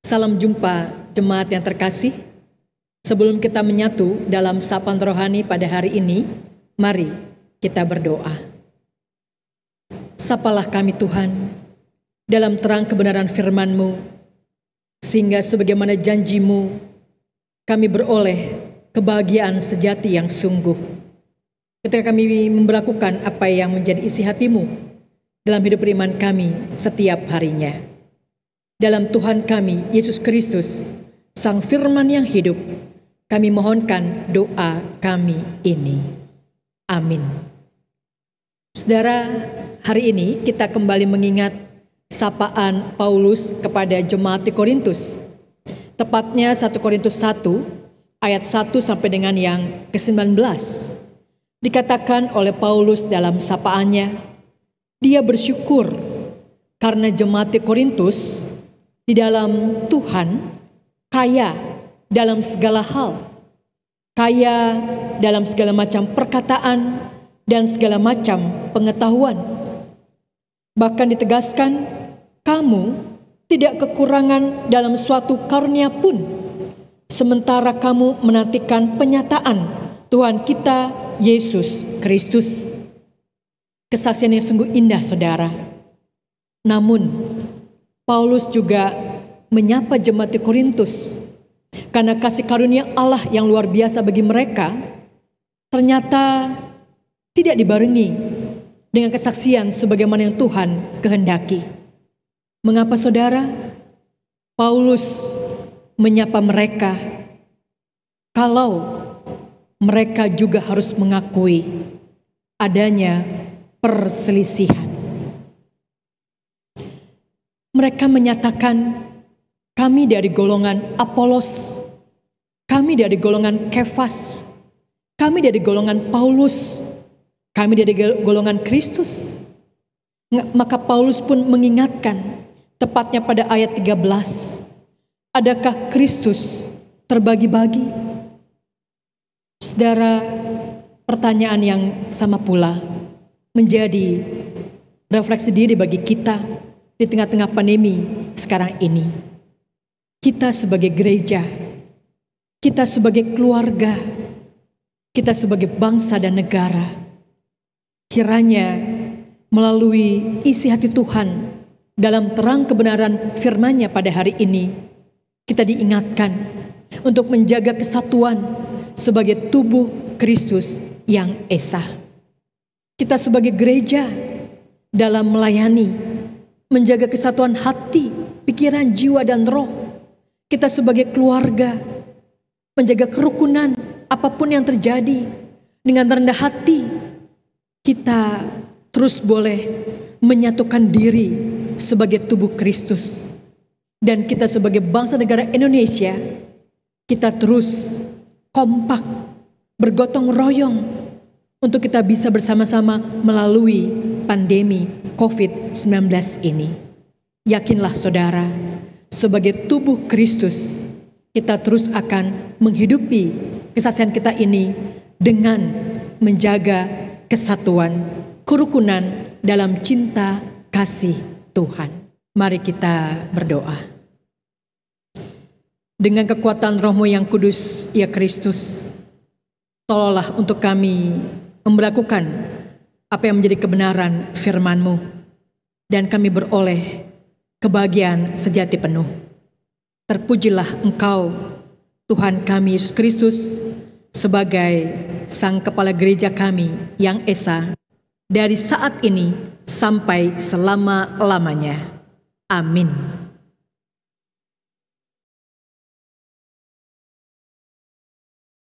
Salam jumpa jemaat yang terkasih. Sebelum kita menyatu dalam sapaan rohani pada hari ini, mari kita berdoa. Sapalah kami Tuhan, dalam terang kebenaran firman-Mu, sehingga sebagaimana janji-Mu, kami beroleh kebahagiaan sejati yang sungguh. Ketika kami memberlakukan apa yang menjadi isi hati-Mu dalam hidup beriman kami setiap harinya. Dalam Tuhan kami, Yesus Kristus, Sang Firman yang hidup, kami mohonkan doa kami ini. Amin. Saudara, hari ini kita kembali mengingat sapaan Paulus kepada jemaat di Korintus. Tepatnya 1 Korintus 1 ayat 1 sampai dengan yang ke-19. Dikatakan oleh Paulus dalam sapaannya, dia bersyukur karena jemaat di Korintus di dalam Tuhan kaya dalam segala hal, kaya dalam segala macam perkataan dan segala macam pengetahuan. Bahkan ditegaskan, kamu tidak kekurangan dalam suatu karunia pun, sementara kamu menantikan penyataan Tuhan kita Yesus Kristus. Kesaksian yang sungguh indah, saudara. Namun Paulus juga menyapa jemaat di Korintus karena kasih karunia Allah yang luar biasa bagi mereka ternyata tidak dibarengi dengan kesaksian sebagaimana yang Tuhan kehendaki. Mengapa, saudara? Paulus menyapa mereka kalau mereka juga harus mengakui adanya perselisihan. Mereka menyatakan, kami dari golongan Apolos, kami dari golongan Kefas, kami dari golongan Paulus, kami dari golongan Kristus. Maka Paulus pun mengingatkan, tepatnya pada ayat 13, adakah Kristus terbagi-bagi? Saudara, pertanyaan yang sama pula menjadi refleksi diri bagi kita di tengah-tengah pandemi sekarang ini. Kita sebagai gereja, kita sebagai keluarga, kita sebagai bangsa dan negara, kiranya melalui isi hati Tuhan dalam terang kebenaran firman-Nya pada hari ini, kita diingatkan untuk menjaga kesatuan sebagai tubuh Kristus yang esa. Kita sebagai gereja dalam melayani, menjaga kesatuan hati, pikiran, jiwa, dan roh. Kita sebagai keluarga, menjaga kerukunan apapun yang terjadi. Dengan rendah hati, kita terus boleh menyatukan diri sebagai tubuh Kristus. Dan kita sebagai bangsa negara Indonesia, kita terus kompak, bergotong royong untuk kita bisa bersama-sama melalui pandemi COVID-19 ini. Yakinlah saudara, sebagai tubuh Kristus, kita terus akan menghidupi kesaksian kita ini dengan menjaga kesatuan, kerukunan dalam cinta kasih Tuhan. Mari kita berdoa. Dengan kekuatan Roh-Mu yang kudus, ya Kristus, tolonglah untuk kami memberlakukan apa yang menjadi kebenaran firman-Mu, dan kami beroleh kebahagiaan sejati penuh. Terpujilah Engkau, Tuhan kami Yesus Kristus, sebagai Sang Kepala Gereja kami yang esa, dari saat ini sampai selama-lamanya. Amin.